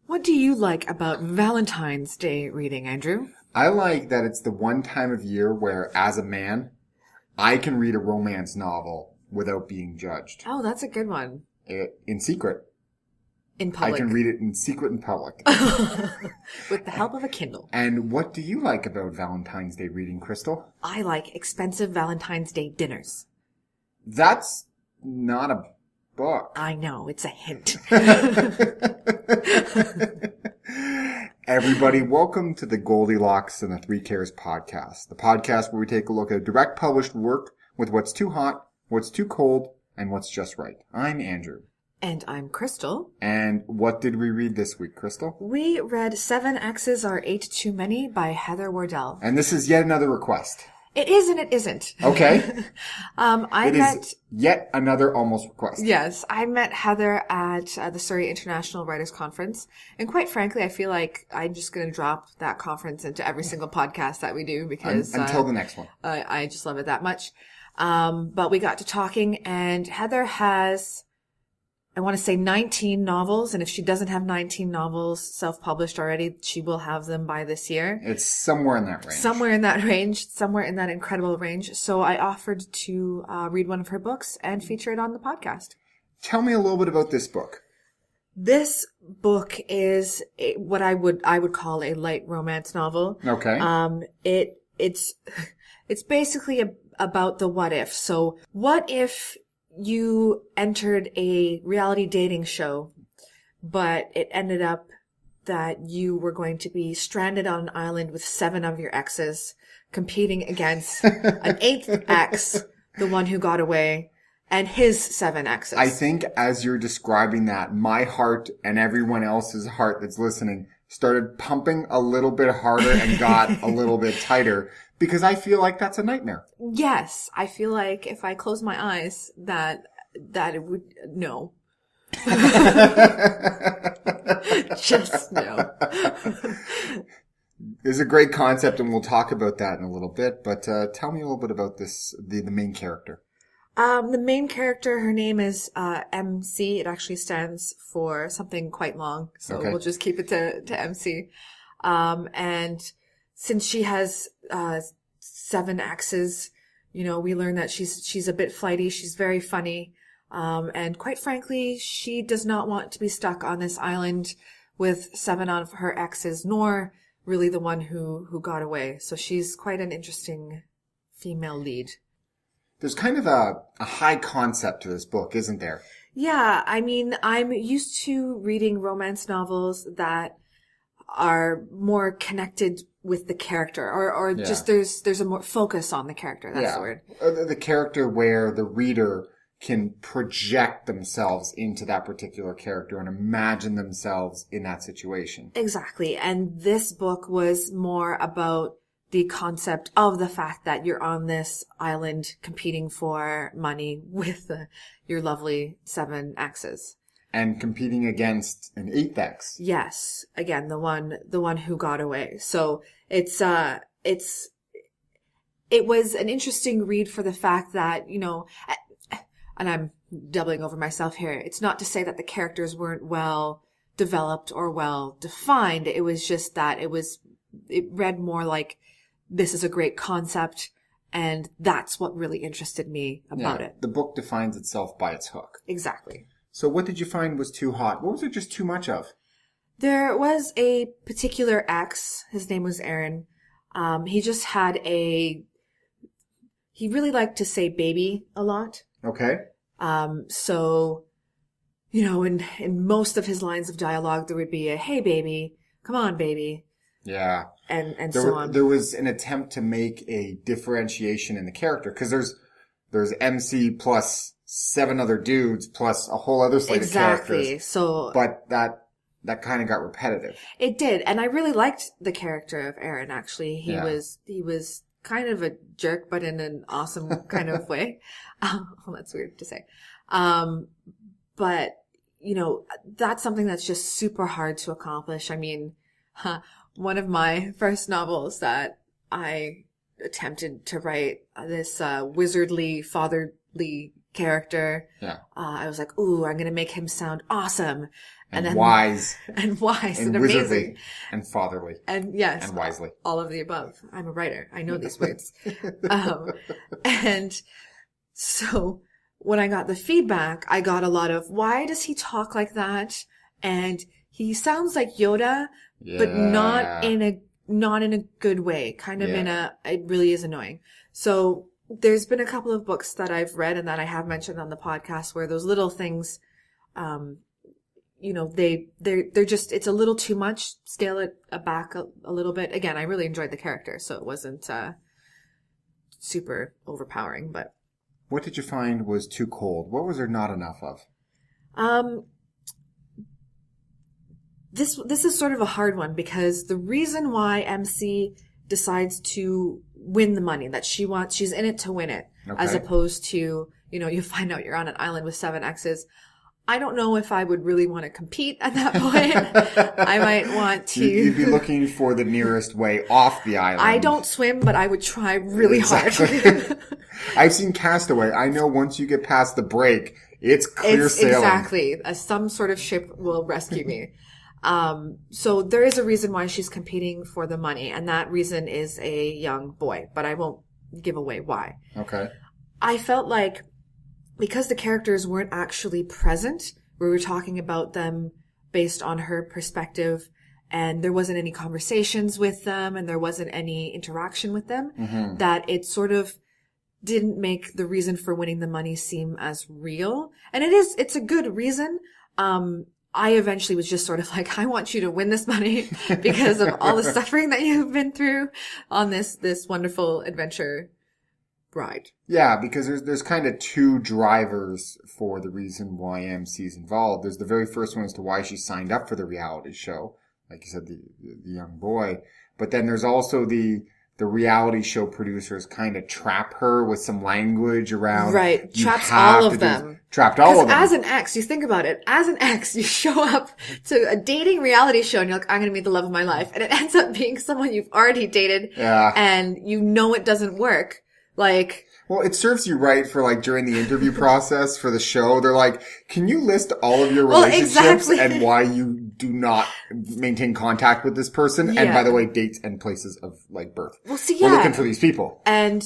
What do you like about Valentine's Day reading, Andrew? I like that it's the one time of year where, as a man, I can read a romance novel without being judged. Oh, that's a good one. In secret. In public. I can read it in secret in public. With the help of a Kindle. And what do you like about Valentine's Day reading, Crystal? I like expensive Valentine's Day dinners. That's not a book. I know, it's a hint. Everybody, welcome to the Goldilocks and the Three Cares podcast. The podcast where we take a look at direct published work with what's too hot, what's too cold, and what's just right. I'm Andrew. And I'm Crystal. And what did we read this week, Crystal? We read 7 Exes Are 8 Too Many by Heather Wardell. And this is yet another request. It is and it isn't. Okay. Is yet another almost request. Yes. I met Heather at the Surrey International Writers Conference. And quite frankly, I feel like I'm just going to drop that conference into every single podcast that we do because... Until the next one. I just love it that much. But we got to talking and Heather has... I want to say 19 novels, and if she doesn't have 19 novels self-published already, she will have them by this year. It's somewhere in that range. Somewhere in that range, somewhere in that incredible range. So I offered to read one of her books and feature it on the podcast. Tell me a little bit about this book. This book is what I would call a light romance novel. Okay. It's basically about the what if. So what if you entered a reality dating show, but it ended up that you were going to be stranded on an island with 7 of your exes, competing against an 8th ex, the one who got away, and his 7 exes. I think as you're describing that, my heart and everyone else's heart that's listening started pumping a little bit harder and got a little bit tighter. Because I feel like that's a nightmare. Yes. I feel like if I close my eyes, that it would, no. Just no. It's a great concept and we'll talk about that in a little bit. But tell me a little bit about this, the main character. The main character, her name is MC. It actually stands for something quite long. So Okay. We'll just keep it to MC. And since she has 7 exes, you know, we learn that she's a bit flighty. She's very funny. And quite frankly, she does not want to be stuck on this island with 7 of her exes, nor really the one who got away. So she's quite an interesting female lead. There's kind of a high concept to this book, isn't there? Yeah, I mean, I'm used to reading romance novels that are more connected with the character or just there's a more focus on the character. That's the word. The character where the reader can project themselves into that particular character and imagine themselves in that situation. Exactly. And this book was more about the concept of the fact that you're on this island competing for money with your lovely 7 exes. And competing against an 8th ex. Yes. Again, the one who got away. So it was an interesting read for the fact that, you know, and I'm doubling over myself here. It's not to say that the characters weren't well developed or well defined. It was just that it read more like this is a great concept. And that's what really interested me about it. The book defines itself by its hook. Exactly. So what did you find was too hot? What was there just too much of? There was a particular ex. His name was Aaron. He just had he really liked to say baby a lot. Okay. So, you know, in most of his lines of dialogue, there would be a, hey baby, come on baby. Yeah. And so on. There was an attempt to make a differentiation in the character because there's MC plus 7 other dudes plus a whole other slate of characters. Exactly. So, but that kind of got repetitive. It did, and I really liked the character of Aaron. Actually, he was kind of a jerk, but in an awesome kind of way. Well, that's weird to say. But you know, that's something that's just super hard to accomplish. I mean, one of my first novels that I attempted to write, this wizardly, fatherly character. Yeah. I was like, ooh, I'm going to make him sound awesome. And then wise. And wise and wizardly. amazing. And fatherly. And yes. And wisely. All of the above. I'm a writer. I know these words. And so when I got the feedback, I got a lot of, why does he talk like that? And he sounds like Yoda, but not in a good way. Kind of it really is annoying. So there's been a couple of books that I've read and that I have mentioned on the podcast where those little things, they're just, it's a little too much. Scale it back a little bit. Again, I really enjoyed the character, so it wasn't, super overpowering, but. What did you find was too cold? What was there not enough of? This is sort of a hard one because the reason why MC decides to win the money, that she's in it to win it, as opposed to, you find out you're on an island with 7 exes. I don't know if I would really want to compete at that point. I might want to. You'd be looking for the nearest way off the island. I don't swim, but I would try really hard. I've seen Castaway. I know once you get past the break, it's clear sailing. Exactly. Some sort of ship will rescue me. So there is a reason why she's competing for the money, and that reason is a young boy, but I won't give away why. Okay. I felt like because the characters weren't actually present, we were talking about them based on her perspective, and there wasn't any conversations with them, and there wasn't any interaction with them, that it sort of didn't make the reason for winning the money seem as real. And it's a good reason. I eventually was just sort of like, I want you to win this money because of all the suffering that you've been through on this wonderful adventure ride. Yeah, because there's kind of 2 drivers for the reason why MC's involved. There's the very first one as to why she signed up for the reality show. Like you said, the young boy. But then there's also the reality show producers kind of trap her with some language around. Right. Traps all of them. Trapped all of them. As an ex, you think about it. As an ex, you show up to a dating reality show and you're like, I'm going to meet the love of my life. And it ends up being someone you've already dated. Yeah. And it doesn't work. Like. Well, it serves you right for like during the interview process for the show. They're like, can you list all of your relationships and why you do not maintain contact with this person? Yeah. And by the way, dates and places of like birth. Well, see, we're looking for these people. And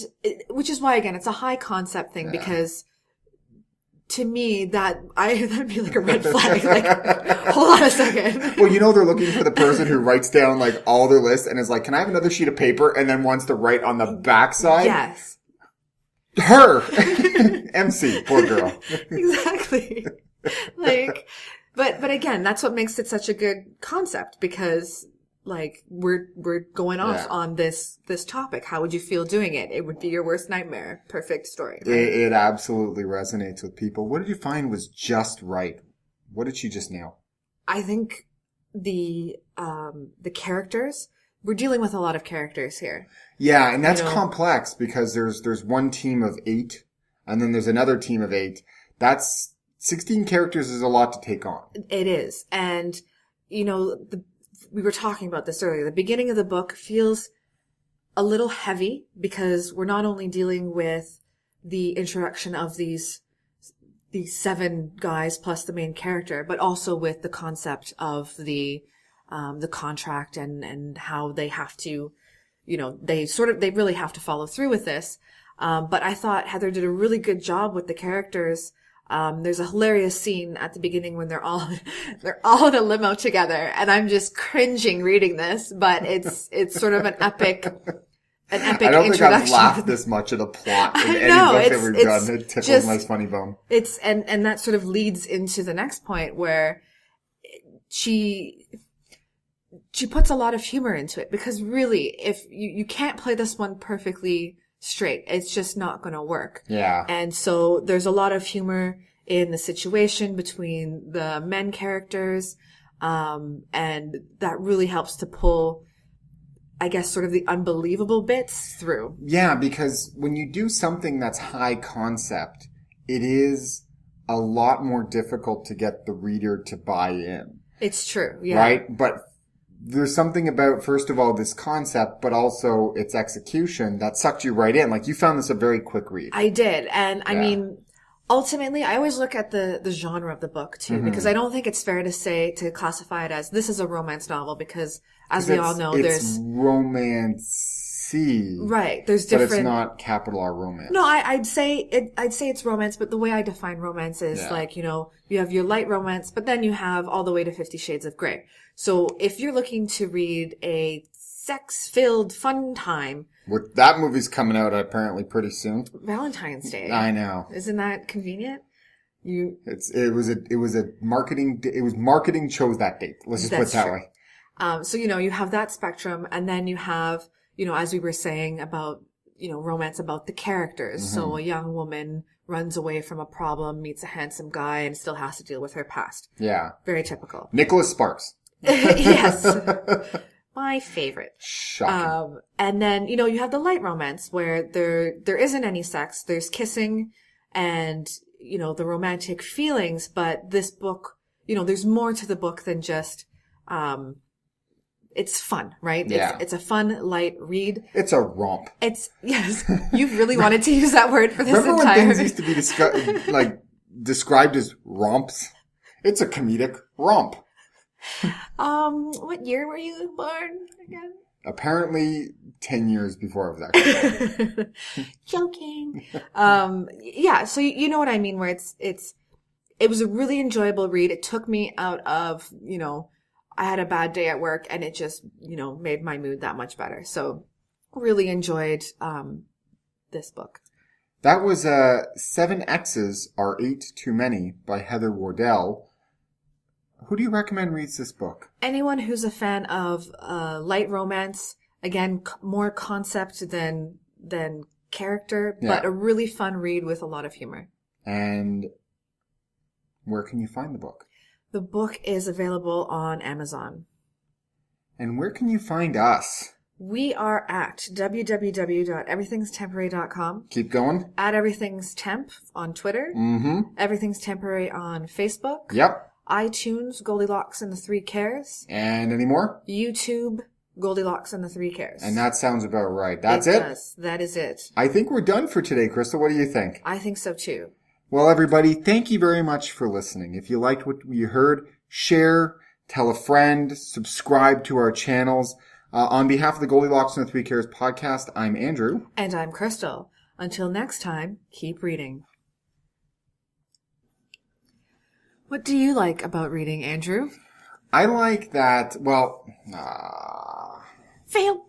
which is why, again, it's a high concept thing because to me that'd be like a red flag. Like, hold on a second. Well, they're looking for the person who writes down like all their lists and is like, can I have another sheet of paper? And then wants to write on the backside. Yes. Her. MC, poor girl. Exactly. Like, but again, that's what makes it such a good concept because like we're going off on this topic. How would you feel doing it? It would be your worst nightmare. Perfect story. Right? It absolutely resonates with people. What did you find was just right? What did she just nail? I think the characters. We're dealing with a lot of characters here. Yeah, and that's complex because there's one team of 8 and then there's another team of 8. That's 16 characters is a lot to take on. It is. And we were talking about this earlier. The beginning of the book feels a little heavy because we're not only dealing with the introduction of these 7 guys plus the main character, but also with the concept of the contract and how they have to, they really have to follow through with this. But I thought Heather did a really good job with the characters. There's a hilarious scene at the beginning when they're all in a limo together and I'm just cringing reading this, but it's sort of an epic I don't think I've laughed this much at a plot in any book that we've done. It tickles my funny bone. It's, and that sort of leads into the next point where she puts a lot of humor into it because really, if you can't play this one perfectly straight, it's just not going to work. Yeah. And so there's a lot of humor in the situation between the men characters. And that really helps to pull, I guess, sort of the unbelievable bits through. Yeah, because when you do something that's high concept, it is a lot more difficult to get the reader to buy in. It's true, yeah. Right? But there's something about, first of all, this concept, but also its execution that sucked you right in. Like, you found this a very quick read. I did. And I mean, Ultimately, I always look at the genre of the book too, because I don't think it's fair to classify it as this is a romance novel, because as we all know, it's there's romance-y, right. There's but different. it's not capital R romance. No, I'd say it's romance, but the way I define romance is like, you know, you have your light romance, but then you have all the way to 50 Shades of Grey. So if you're looking to read a sex-filled fun time, That movie's coming out apparently pretty soon. Valentine's Day. I know. Isn't that convenient? It was marketing chose that date. Let's just put it that way. So, you know, you have that spectrum, and then you have, you know, as we were saying about, you know, romance about the characters. So a young woman runs away from a problem, meets a handsome guy, and still has to deal with her past. Yeah. Very typical. Nicholas Sparks. Yes. My favorite. Shocking. And then, you know, you have the light romance where there isn't any sex. There's kissing and, you know, the romantic feelings. But this book, you know, there's more to the book than just, it's fun, right? Yeah. It's a fun, light read. It's a romp. Yes. You've really wanted to use that word for this Remember entire. when things used to be described as romps? It's a comedic romp. What year were you born again? Apparently 10 years before I was actually born. Joking. Yeah, so you know what I mean, where it was a really enjoyable read. It took me out of, you know, I had a bad day at work and it just, you know, made my mood that much better. So really enjoyed, this book. That was, 7 Exes Are 8 Too Many by Heather Wardell. Who do you recommend reads this book? Anyone who's a fan of light romance, again, more concept than character, but a really fun read with a lot of humor. And where can you find the book? The book is available on Amazon. And where can you find us? We are at www.everythingstemporary.com. Keep going. At everythingstemp on Twitter. Mm-hmm. Everything's Temporary on Facebook. Yep. iTunes, Goldilocks and the Three Cares. And any more? YouTube, Goldilocks and the Three Cares. And that sounds about right. That's it? Does. That is it. I think we're done for today, Crystal. What do you think? I think so too. Well, everybody, thank you very much for listening. If you liked what you heard, share, tell a friend, subscribe to our channels. On behalf of the Goldilocks and the Three Cares podcast, I'm Andrew. And I'm Crystal. Until next time, keep reading. What do you like about reading, Andrew? I like that, well, Fail!